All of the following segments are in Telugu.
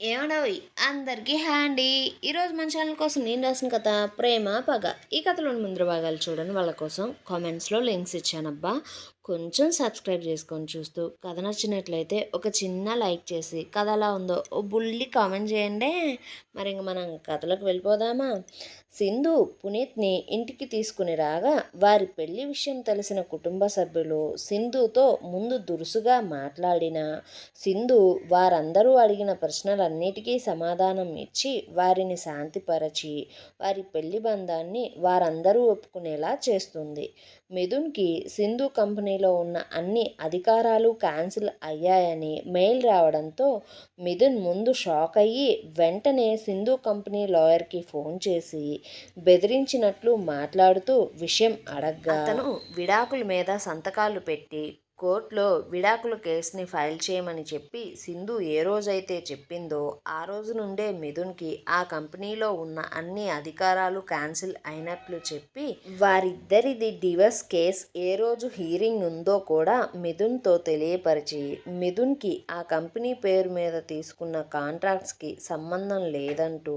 ఏమండోయ్ అందరికీ హాయ్ అండి. ఈరోజు మన ఛానల్ కోసం నేను రాసిన కథ ప్రేమ పగ. ఈ కథలోని ముందు భాగాలు చూడండి, వాళ్ళ కోసం కామెంట్స్లో లింక్స్ ఇచ్చానబ్బా. కొంచెం సబ్స్క్రైబ్ చేసుకొని చూస్తూ కథ నచ్చినట్లయితే ఒక చిన్న లైక్ చేసి కథ ఎలా ఉందో ఓ బుల్లి కామెంట్ చేయండి. మరి ఇంక మనం కథలోకి వెళ్ళిపోదామా? సింధు పునీత్ని ఇంటికి తీసుకుని రాగా వారి పెళ్లి విషయం తెలిసిన కుటుంబ సభ్యులు సింధుతో ముందు దురుసుగా మాట్లాడిన సింధు వారందరూ అడిగిన ప్రశ్నలన్నిటికీ సమాధానం ఇచ్చి వారిని శాంతిపరచి వారి పెళ్లి బంధాన్ని వారందరూ ఒప్పుకునేలా చేస్తుంది. మిథున్కి సింధు కంపెనీలో ఉన్న అన్ని అధికారాలు క్యాన్సిల్ అయ్యాయని మెయిల్ రావడంతో మిథున్ ముందు షాక్ అయ్యి వెంటనే సింధు కంపెనీ లాయర్కి ఫోన్ చేసి బెదిరించినట్లు మాట్లాడుతూ విషయం అడగ్గా అతను విడాకుల మీద సంతకాలు పెట్టి కోర్టులో విడాకుల కేసుని ఫైల్ చేయమని చెప్పి సింధు ఏ రోజైతే చెప్పిందో ఆ రోజు నుండే మిథున్కి ఆ కంపెనీలో ఉన్న అన్ని అధికారాలు క్యాన్సిల్ అయినట్లు చెప్పి వారిద్దరిది డివోర్స్ కేస్ ఏ రోజు హీరింగ్ ఉందో కూడా మిథున్తో తెలియపరిచి మిథున్కి ఆ కంపెనీ పేరు మీద తీసుకున్న కాంట్రాక్ట్స్కి సంబంధం లేదంటూ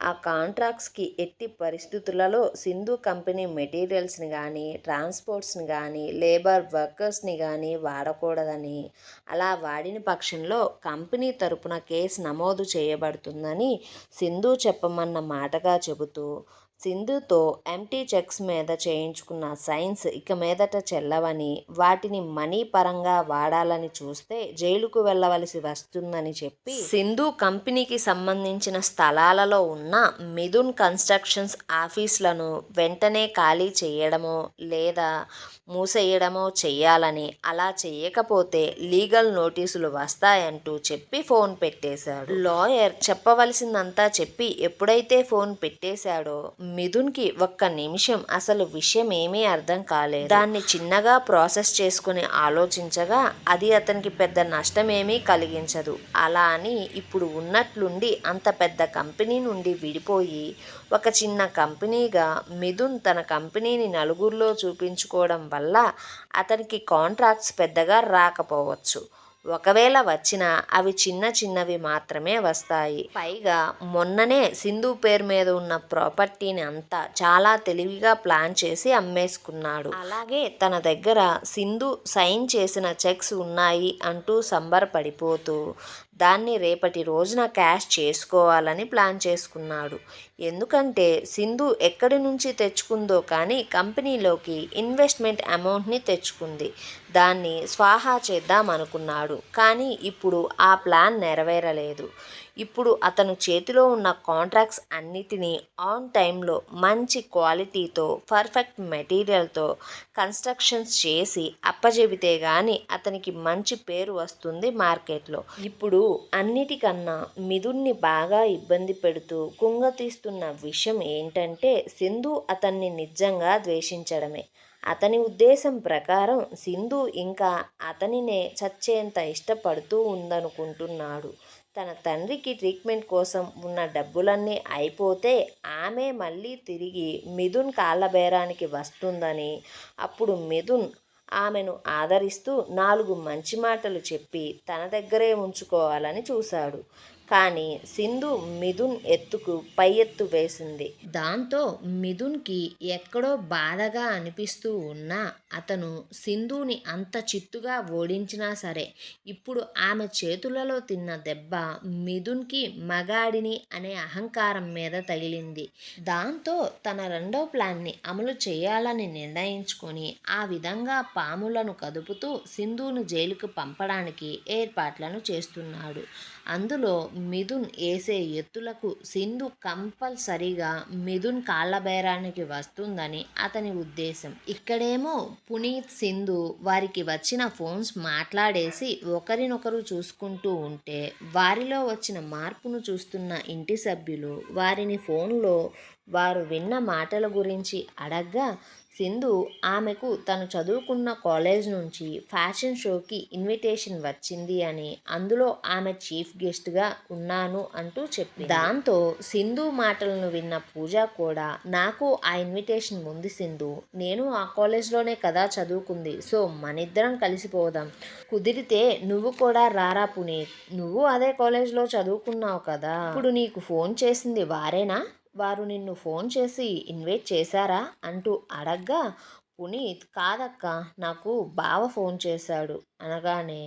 ఆ కాంట్రాక్ట్స్కి ఎట్టి పరిస్థితులలో సింధు కంపెనీ మెటీరియల్స్ని కానీ ట్రాన్స్పోర్ట్స్ని కానీ లేబర్ వర్కర్స్ని కానీ వాడకూడదని, అలా వాడిన పక్షంలో కంపెనీ తరపున కేసు నమోదు చేయబడుతుందని సింధు చెప్పమన్న మాటగా చెబుతూ సింధుతో ఎంటీ చెక్స్ మీద చేయించుకున్న సైన్స్ ఇక మీదట చెల్లవని, వాటిని మనీ పరంగా వాడాలని చూస్తే జైలుకు వెళ్ళవలసి వస్తుందని చెప్పి సింధు కంపెనీకి సంబంధించిన స్థలాలలో ఉన్న మిథున్ కన్స్ట్రక్షన్స్ ఆఫీసులను వెంటనే ఖాళీ చేయడమో లేదా మూసేయడమో చెయ్యాలని, అలా చేయకపోతే లీగల్ నోటీసులు వస్తాయంటూ చెప్పి ఫోన్ పెట్టేశాడు. లాయర్ చెప్పవలసిందంతా చెప్పి ఎప్పుడైతే ఫోన్ పెట్టేశాడో మిథున్కి ఒక్క నిమిషం అసలు విషయం ఏమీ అర్థం కాలేదు. దాన్ని చిన్నగా ప్రాసెస్ చేసుకుని ఆలోచించగా అది అతనికి పెద్ద నష్టమేమీ కలిగించదు. అలా అని ఇప్పుడు ఉన్నట్లుండి అంత పెద్ద కంపెనీ నుండి విడిపోయి ఒక చిన్న కంపెనీగా మిథున్ తన కంపెనీని నలుగురిలో చూపించుకోవడం వల్ల అతనికి కాంట్రాక్ట్స్ పెద్దగా రాకపోవచ్చు. ఒకవేళ వచ్చినా అవి చిన్న చిన్నవి మాత్రమే వస్తాయి. పైగా మొన్ననే సింధు పేరు మీద ఉన్న ప్రాపర్టీని అంతా చాలా తెలివిగా ప్లాన్ చేసి అమ్మేసుకున్నాడు. అలాగే తన దగ్గర సింధు సైన్ చేసిన చెక్స్ ఉన్నాయి అంటూ సంబరపడిపోతూ దాన్ని రేపటి రోజున క్యాష్ చేసుకోవాలని ప్లాన్ చేసుకున్నాడు. ఎందుకంటే సింధు ఎక్కడి నుంచి తెచ్చుకుందో కానీ కంపెనీలోకి ఇన్వెస్ట్మెంట్ అమౌంట్ని తెచ్చుకుంది. దాన్ని స్వాహా చేద్దాం అనుకున్నాడు. కానీ ఇప్పుడు ఆ ప్లాన్ నెరవేరలేదు. ఇప్పుడు అతను చేతిలో ఉన్న కాంట్రాక్ట్స్ అన్నిటినీ ఆన్ టైంలో మంచి క్వాలిటీతో పర్ఫెక్ట్ మెటీరియల్తో కన్స్ట్రక్షన్స్ చేసి అప్పజెబితే గానీ అతనికి మంచి పేరు వస్తుంది మార్కెట్లో. ఇప్పుడు అన్నిటికన్నా మిథున్ని బాగా ఇబ్బంది పెడుతూ కుంగతీస్తున్న విషయం ఏంటంటే సింధు అతన్ని నిజంగా ద్వేషించడమే. అతని ఉద్దేశం ప్రకారం సింధు ఇంకా అతనినే చచ్చేంత ఇష్టపడుతూ ఉందనుకుంటున్నాడు. తన తండ్రికి ట్రీట్మెంట్ కోసం ఉన్న డబ్బులన్నీ అయిపోతే ఆమె మళ్ళీ తిరిగి మిథున్ కాళ్ళబేరానికి వస్తుందని, అప్పుడు మిథున్ ఆమెను ఆదరిస్తూ 4 మంచి మాటలు చెప్పి తన దగ్గరే ఉంచుకోవాలని చూశాడు. కానీ సింధు మిథున్ ఎత్తుకు పై ఎత్తు వేసింది. దాంతో మిథున్కి ఎక్కడో బాధగా అనిపిస్తూ ఉన్నా అతను సింధుని అంత చిత్తుగా ఓడించినా సరే ఇప్పుడు ఆమె చేతులలో తిన్న దెబ్బ మిథున్కి మగాడిని అనే అహంకారం మీద తగిలింది. దాంతో తన రెండో ప్లాన్ని అమలు చేయాలని నిర్ణయించుకొని ఆ విధంగా పాములను కదుపుతూ సింధును జైలుకు పంపడానికి ఏర్పాట్లను చేస్తున్నాడు. అందులో మిథున్ వేసే ఎత్తులకు సింధు కంపల్సరిగా మిథున్ కాళ్ళబేరానికి వస్తుందని అతని ఉద్దేశం. ఇక్కడేమో పునీత్ సింధు వారికి వచ్చిన ఫోన్స్ మాట్లాడేసి ఒకరినొకరు చూసుకుంటూ ఉంటే వారిలో వచ్చిన మార్పును చూస్తున్న ఇంటి సభ్యులు వారిని ఫోన్లో వారు విన్న మాటల గురించి అడగ్గా సింధు ఆమెకు తను చదువుకున్న కాలేజ్ నుంచి ఫ్యాషన్ షోకి ఇన్విటేషన్ వచ్చింది అని, అందులో ఆమె చీఫ్ గెస్ట్గా ఉన్నాను అంటూ చెప్పింది. దాంతో సింధు మాటలను విన్న పూజ కూడా, నాకు ఆ ఇన్విటేషన్ ఉంది సింధు, నేను ఆ కాలేజ్లోనే కదా చదువుకుంది, సో మనిద్దరం కలిసిపోదాం, కుదిరితే నువ్వు కూడా రారా పునీత్, నువ్వు అదే కాలేజ్లో చదువుకున్నావు కదా, ఇప్పుడు నీకు ఫోన్ చేసింది వారేనా, వారు నిన్ను ఫోన్ చేసి ఇన్వైట్ చేశారా అంటూ అడగ్గా, పునీత్ కాదక్క, నాకు బావ ఫోన్ చేశాడు అనగానే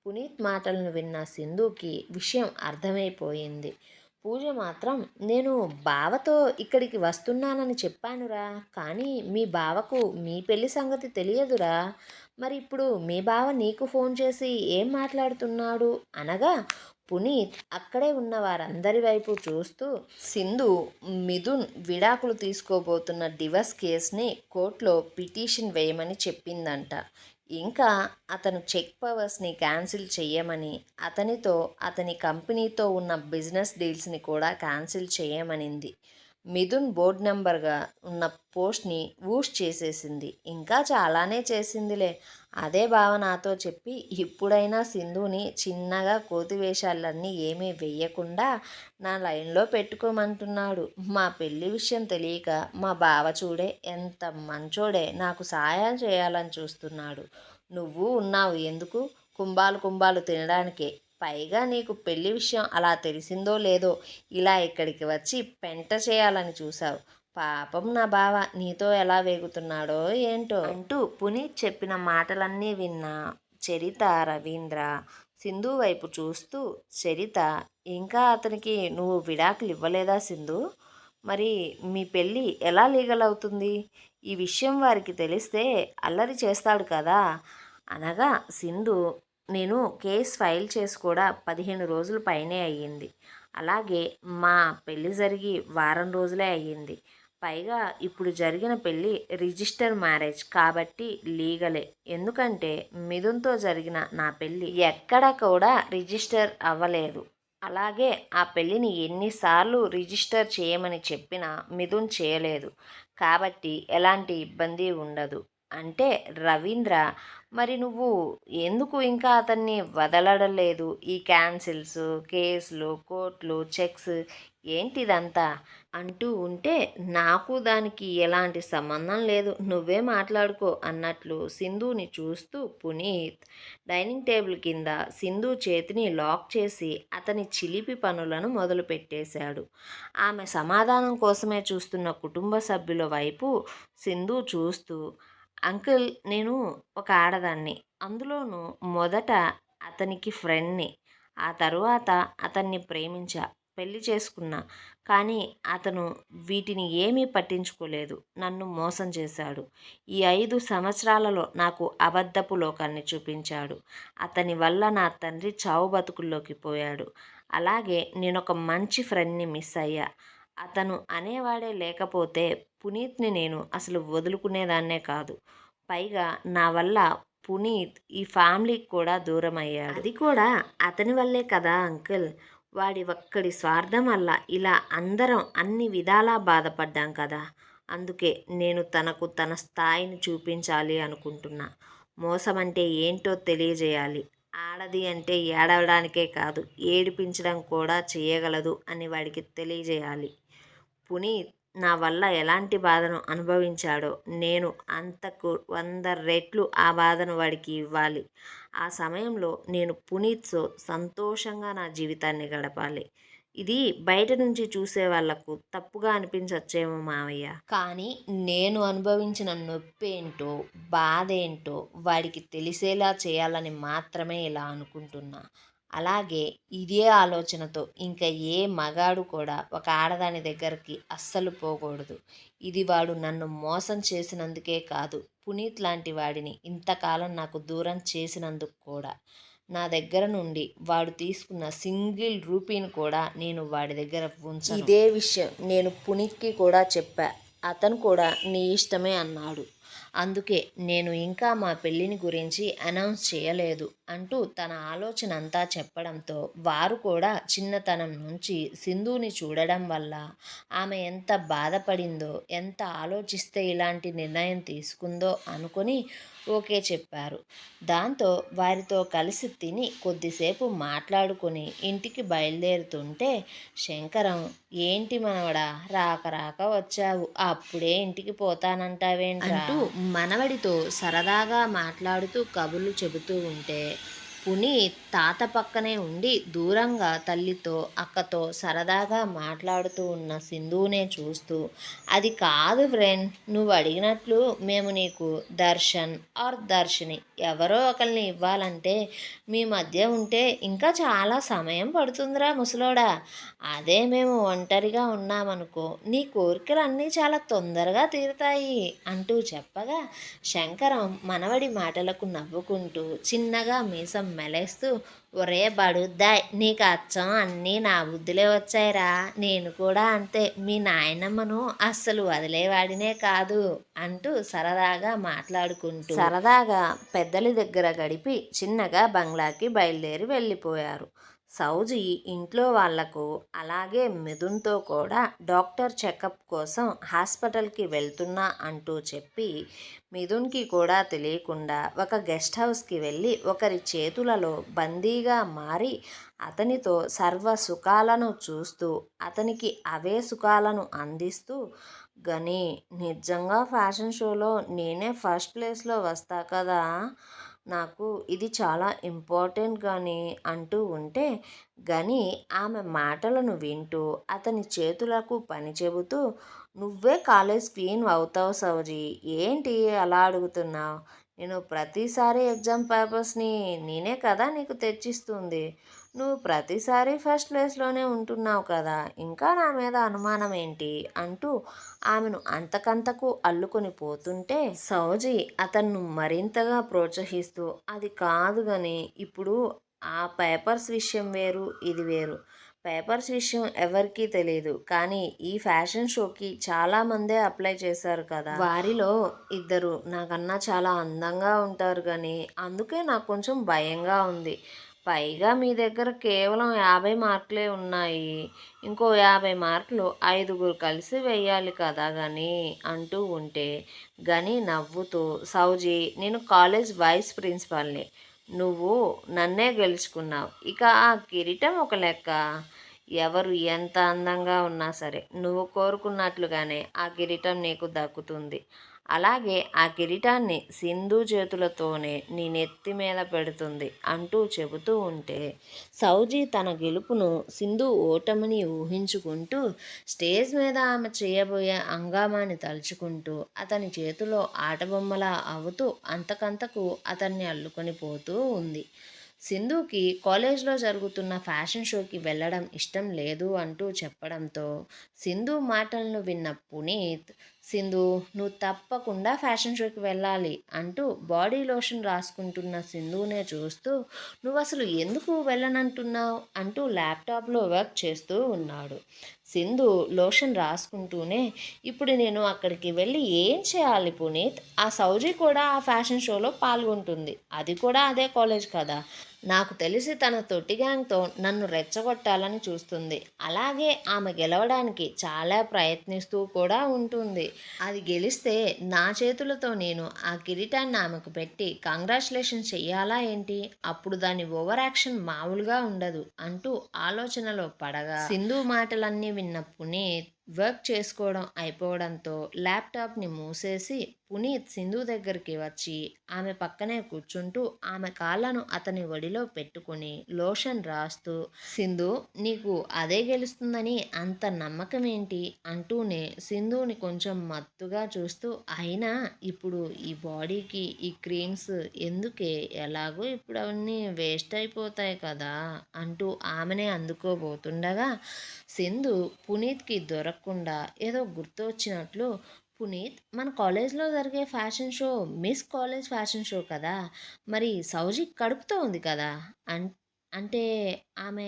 పునీత్ మాటలను విన్న సింధుకి విషయం అర్థమైపోయింది. పూజ మాత్రం, నేను బావతో ఇక్కడికి వస్తున్నానని చెప్పానురా, కానీ మీ బావకు మీ పెళ్లి సంగతి తెలియదురా, మరి ఇప్పుడు మీ బావ నీకు ఫోన్ చేసి ఏం మాట్లాడుతున్నాడు అనగా, పునీత్ అక్కడే ఉన్న వారందరి వైపు చూస్తూ, సింధు మిథున్ విడాకులు తీసుకోబోతున్న డివర్స్ కేస్ని కోర్టులో పిటిషన్ వేయమని చెప్పిందంట. ఇంకా అతను చెక్ పవర్స్ని క్యాన్సిల్ చెయ్యమని, అతనితో అతని కంపెనీతో ఉన్న బిజినెస్ డీల్స్ని కూడా క్యాన్సిల్ చేయమనింది. మిథున్ బోర్డ్ నెంబర్గా ఉన్న పోస్ట్ని వూష్ చేసేసింది. ఇంకా చాలానే చేసిందిలే. అదే బావ నాతో చెప్పి, ఇప్పుడైనా సింధుని చిన్నగా కోతివేషాలన్నీ ఏమీ వెయ్యకుండా నా లైన్లో పెట్టుకోమంటున్నాడు. మా పెళ్లి విషయం తెలియక మా బావ చూడే ఎంత మంచోడే, నాకు సహాయం చేయాలని చూస్తున్నాడు. నువ్వు ఉన్నావు ఎందుకు, కుంభాలు కుంభాలు తినడానికే. పైగా నీకు పెళ్లి విషయం అలా తెలిసిందో లేదో ఇలా ఇక్కడికి వచ్చి పెంట చేయాలని చూశావు. పాపం నా బావ నీతో ఎలా వేగుతున్నాడో ఏంటో అంటూ పునీత్ చెప్పిన మాటలన్నీ విన్న చరిత, రవీంద్ర సింధు వైపు చూస్తూ, చరిత, ఇంకా అతనికి నువ్వు విడాకులు ఇవ్వలేదా సింధు, మరి మీ పెళ్ళి ఎలా లీగల్ అవుతుంది, ఈ విషయం వారికి తెలిస్తే అల్లరి చేస్తాడు కదా అనగా, సింధు, నేను కేస్ ఫైల్ చేసి కూడా 15 రోజుల పైనే అయ్యింది, అలాగే మా పెళ్ళి జరిగి వారం రోజులే అయ్యింది, పైగా ఇప్పుడు జరిగిన పెళ్ళి రిజిస్టర్ మ్యారేజ్ కాబట్టి లీగలే, ఎందుకంటే మిథున్తో జరిగిన నా పెళ్ళి ఎక్కడ కూడా రిజిస్టర్ అవ్వలేదు, అలాగే ఆ పెళ్ళిని ఎన్నిసార్లు రిజిస్టర్ చేయమని చెప్పినా మిథున్ చేయలేదు, కాబట్టి ఎలాంటి ఇబ్బంది ఉండదు అంటే, రవీంద్ర, మరి నువ్వు ఎందుకు ఇంకా అతన్ని వదలడం లేదు, ఈ క్యాన్సిల్స్, కేసులు, కోర్టులు, చెక్స్ ఏంటిదంతా అంటూ ఉంటే, నాకు దానికి ఎలాంటి సంబంధం లేదు, నువ్వే మాట్లాడుకో అన్నట్లు సింధుని చూస్తూ పునీత్ డైనింగ్ టేబుల్ కింద సింధు చేతిని లాక్ చేసి అతని చిలిపి పనులను మొదలుపెట్టేశాడు. ఆమె సమాధానం కోసమే చూస్తున్న కుటుంబ సభ్యుల వైపు సింధు చూస్తూ, అంకుల్, నేను ఒక ఆడదాన్ని, అందులోనూ మొదట అతనికి ఫ్రెండ్ని, ఆ తరువాత అతన్ని ప్రేమించా, పెళ్లి చేసుకున్నా, కానీ అతను వీటిని ఏమీ పట్టించుకోలేదు, నన్ను మోసం చేశాడు, ఈ 5 సంవత్సరాలలో నాకు అబద్ధపు లోకాన్ని చూపించాడు, అతని వల్ల నా తండ్రి చావు బతుకుల్లోకి పోయాడు, అలాగే నేనొక మంచి ఫ్రెండ్ని మిస్ అయ్యా, అతను అనేవాడే లేకపోతే పునీత్ని నేను అసలు వదులుకునేదాన్నే కాదు, పైగా నా వల్ల పునీత్ ఈ ఫ్యామిలీకి కూడా దూరం అయ్యాడు, అది కూడా అతని వల్లే కదా అంకుల్, వాడి ఒక్కడి స్వార్థం వల్ల ఇలా అందరం అన్ని విధాలా బాధపడ్డాం కదా, అందుకే నేను తనకు తన స్థాయిని చూపించాలి అనుకుంటున్నా, మోసం అంటే ఏంటో తెలియజేయాలి, ఆడది అంటే ఏడవడానికే కాదు ఏడిపించడం కూడా చేయగలదు అని వాడికి తెలియజేయాలి, పునీత్ నా వల్ల ఎలాంటి బాధను అనుభవించాడో నేను అంతకు 100 రెట్లు ఆ బాధను వాడికి ఇవ్వాలి, ఆ సమయంలో నేను పునీత్తో సంతోషంగా నా జీవితాన్ని గడపాలి, ఇది బయట నుంచి చూసే వాళ్లకు తప్పుగా అనిపించచ్చేమో మావయ్య, కానీ నేను అనుభవించిన నొప్పేంటో బాధేంటో వాడికి తెలిసేలా చేయాలని మాత్రమే ఇలా అనుకుంటున్నా, అలాగే ఇదే ఆలోచనతో ఇంకా ఏ మగాడు కూడా ఒక ఆడదాని దగ్గరికి అస్సలు పోకూడదు, ఇది వాడు నన్ను మోసం చేసినందుకే కాదు, పునీత్ లాంటి వాడిని ఇంతకాలం నాకు దూరం చేసినందుకు కూడా, నా దగ్గర నుండి వాడు తీసుకున్న సింగిల్ రూపీని కూడా నేను వాడి దగ్గర ఉంచను, ఇదే విషయం నేను పునీత్కి కూడా చెప్పా, అతను కూడా నీ ఇష్టమే అన్నాడు, అందుకే నేను ఇంకా మా పెళ్ళిని గురించి అనౌన్స్ చేయలేదు అంటూ తన ఆలోచన అంతా చెప్పడంతో వారు కూడా చిన్నతనం నుంచి సింధుని చూడడం వల్ల ఆమె ఎంత బాధపడిందో, ఎంత ఆలోచిస్తే ఇలాంటి నిర్ణయం తీసుకుందో అనుకుని ఓకే చెప్పారు. దాంతో వారితో కలిసి తిని కొద్దిసేపు మాట్లాడుకుని ఇంటికి బయలుదేరుతుంటే శంకరం, ఏంటి మనవడా, రాక రాక వచ్చావు, అప్పుడే ఇంటికి పోతానంటావేంట్రా అంటూ మనవడితో సరదాగా మాట్లాడుతూ కబుర్లు చెబుతూ ఉంటే పునీత్ తాత పక్కనే ఉండి దూరంగా తల్లితో అక్కతో సరదాగా మాట్లాడుతూ ఉన్న సింధునే చూస్తూ, అది కాదు ఫ్రెండ్, నువ్వు అడిగినట్లు మేము నీకు దర్శన్ ఆర్ దర్శిని ఎవరో ఒకరిని ఇవ్వాలంటే మీ మధ్య ఉంటే ఇంకా చాలా సమయం పడుతుందిరా ముసలోడా. అదే మేము ఒంటరిగా ఉన్నామనుకో నీ కోరికలు అన్నీ చాలా తొందరగా తీరుతాయి అంటూ చెప్పగా శంకరం మనవడి మాటలకు నవ్వుకుంటూ చిన్నగా మీసం మెలేస్తూ, ఒరే బడుద్దాయ్, నీకు అచ్చం అన్నీ నా బుద్ధిలే వచ్చాయిరా, నేను కూడా అంతే మీ నాయనమ్మను అస్సలు వదిలేవాడినే కాదు అంటూ సరదాగా మాట్లాడుకుంటూ సరదాగా పెద్దలి దగ్గర గడిపి చిన్నగా బంగ్లాకి బయలుదేరి వెళ్ళిపోయారు. సౌజీ ఇంట్లో వాళ్లకు అలాగే మిథున్తో కూడా డాక్టర్ చెకప్ కోసం హాస్పిటల్కి వెళ్తున్నా అంటూ చెప్పి మిథున్కి కూడా తెలియకుండా ఒక గెస్ట్ హౌస్కి వెళ్ళి ఒకరి చేతులలో బందీగా మారి అతనితో సర్వ సుఖాలను చూస్తూ అతనికి అవే సుఖాలను అందిస్తూ, గని నిజంగా ఫ్యాషన్ షోలో నేనే ఫస్ట్ ప్లేస్లో వస్తా కదా, నాకు ఇది చాలా ఇంపార్టెంట్ కానీ అంటూ ఉంటే గని ఆమె మాటలను వింటూ అతని చేతులకు పని చెబుతూ, నువ్వే కాలేజ్ క్వీన్ అవుతావు సౌజీ, ఏంటి అలా అడుగుతున్నావు, నేను ప్రతిసారి ఎగ్జామ్ పేపర్స్ని నేనే కదా నీకు తెచ్చిస్తుంది, నువ్వు ప్రతిసారి ఫస్ట్ ప్లేస్లోనే ఉంటున్నావు కదా, ఇంకా నా మీద అనుమానం ఏంటి అంటూ ఆమెను అంతకంతకు అల్లుకొని పోతుంటే సౌజీ అతన్ను మరింతగా ప్రోత్సహిస్తూ, అది కాదు కానీ ఇప్పుడు ఆ పేపర్స్ విషయం వేరు, ఇది వేరు. పేపర్స్ విషయం ఎవరికీ తెలియదు, కానీ ఈ ఫ్యాషన్ షోకి చాలామందే అప్లై చేశారు కదా, వారిలో ఇద్దరు నాకన్నా చాలా అందంగా ఉంటారు కానీ అందుకే నాకు కొంచెం భయంగా ఉంది. పైగా మీ దగ్గర కేవలం 50 మార్కులే ఉన్నాయి, ఇంకో 50 మార్కులు 5గురు కలిసి వెయ్యాలి కదా గని అంటూ ఉంటే గని నవ్వుతూ, సౌజీ నేను కాలేజ్ వైస్ ప్రిన్సిపాల్ని, నువ్వు నన్నే గెలుచుకున్నావు, ఇక ఆ కిరీటం ఒక లెక్క, ఎవరు ఎంత అందంగా ఉన్నా సరే నువ్వు కోరుకున్నట్లుగానే ఆ కిరీటం నీకు దక్కుతుంది, అలాగే ఆ కిరీటాన్ని సింధు చేతులతోనే నీ నెత్తి మీద పెడుతుంది అంటూ చెబుతూ ఉంటే సౌజీ తన గెలుపును సింధు ఓటమిని ఊహించుకుంటూ స్టేజ్ మీద ఆమె చేయబోయే హంగామాని తలుచుకుంటూ అతని చేతిలో ఆటబొమ్మలా అవుతూ అంతకంతకు అతన్ని అల్లుకొని పోతూ ఉంది. సింధుకి కాలేజ్లో జరుగుతున్న ఫ్యాషన్ షోకి వెళ్ళడం ఇష్టం లేదు అంటూ చెప్పడంతో సింధు మాటలను విన్న పునీత్, సింధు నువ్వు తప్పకుండా ఫ్యాషన్ షోకి వెళ్ళాలి అంటూ బాడీ లోషన్ రాసుకుంటున్న సింధునే చూస్తూ, నువ్వు అసలు ఎందుకు వెళ్ళనంటున్నావు అంటూ ల్యాప్టాప్లో వర్క్ చేస్తూ ఉన్నాడు. సింధు లోషన్ రాసుకుంటూనే, ఇప్పుడు నేను అక్కడికి వెళ్ళి ఏం చేయాలి పునీత్, ఆ సౌజీ కూడా ఆ ఫ్యాషన్ షోలో పాల్గొంటుంది, అది కూడా అదే కాలేజ్ కదా, నాకు తెలిసి తన తొట్టి గ్యాంగ్తో నన్ను రెచ్చగొట్టాలని చూస్తుంది, అలాగే ఆమె గెలవడానికి చాలా ప్రయత్నిస్తూ కూడా ఉంటుంది, అది గెలిస్తే నా చేతులతో నేను ఆ కిరీటాన్ని ఆమెకు పెట్టి కంగ్రాచులేషన్ చెయ్యాలా ఏంటి, అప్పుడు దాని ఓవర్ యాక్షన్ మామూలుగా ఉండదు అంటూ ఆలోచనలో పడగా సింధు మాటలన్నీ విన్న పునీత్ వర్క్ చేసుకోవడం అయిపోవడంతో ల్యాప్టాప్ని మూసేసి పునీత్ సింధు దగ్గరికి వచ్చి ఆమె పక్కనే కూర్చుంటూ ఆమె కాళ్ళను అతని ఒడిలో పెట్టుకుని లోషన్ రాస్తూ, సింధు నీకు అదే గెలుస్తుందని అంత నమ్మకం ఏంటి అంటూనే సింధుని కొంచెం మత్తుగా చూస్తూ, అయినా ఇప్పుడు ఈ బాడీకి ఈ క్రీమ్స్ ఎందుకే, ఎలాగో ఇప్పుడు అవన్నీ వేస్ట్ అయిపోతాయి కదా అంటూ ఆమెనే అందుకోబోతుండగా సింధు పునీత్కి దొరకకుండా ఏదో గుర్తు వచ్చినట్లు, పునీత్ మన కాలేజ్లో జరిగే fashion show miss college fashion show కదా, మరి సౌజీ కడుపుతో ఉంది కదా, అంటే ఆమె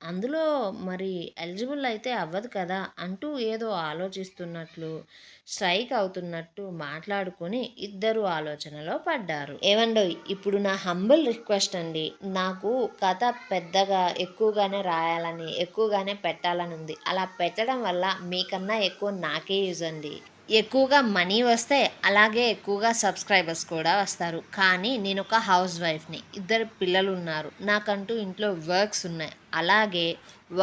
అందులో మరి ఎలిజిబుల్ అయితే అవ్వదు కదా అంటూ ఏదో ఆలోచిస్తున్నట్లు స్ట్రైక్ అవుతున్నట్టు మాట్లాడుకొని ఇద్దరు ఆలోచనలో పడ్డారు. ఏవండోయ్, ఇప్పుడు నా హంబుల్ రిక్వెస్ట్ అండి. నాకు కథ పెద్దగా ఎక్కువగానే రాయాలని ఎక్కువగానే పెట్టాలని ఉంది. అలా పెట్టడం వల్ల మీకన్నా ఎక్కువ నాకే యూజ్ అండి. ఎక్కువగా మనీ వస్తే అలాగే ఎక్కువగా సబ్స్క్రైబర్స్ కూడా వస్తారు. కానీ నేను ఒక హౌస్ వైఫ్ని, ఇద్దరు పిల్లలు ఉన్నారు, నాకంటూ ఇంట్లో వర్క్స్ ఉన్నాయి. అలాగే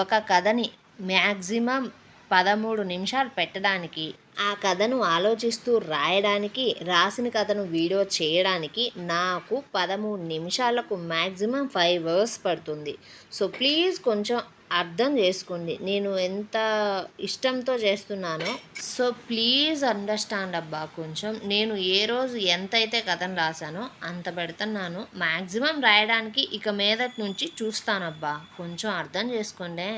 ఒక కథని మ్యాక్సిమం 13 నిమిషాలు పెట్టడానికి, ఆ కథను ఆలోచిస్తూ రాయడానికి, రాసిన కథను వీడియో చేయడానికి నాకు 13 నిమిషాలకు మ్యాక్సిమం 5 అవర్స్ పడుతుంది. సో ప్లీజ్ కొంచెం అర్థం చేసుకోండి నేను ఎంత ఇష్టంతో చేస్తున్నానో. సో ప్లీజ్ అండర్స్టాండ్ అబ్బా. కొంచెం నేను ఏ రోజు ఎంతైతే కథను రాశానో అంత పెడుతున్నాను. మ్యాక్సిమం రాయడానికి ఇక మీదటి నుంచి చూస్తానబ్బా. కొంచెం అర్థం చేసుకోండి.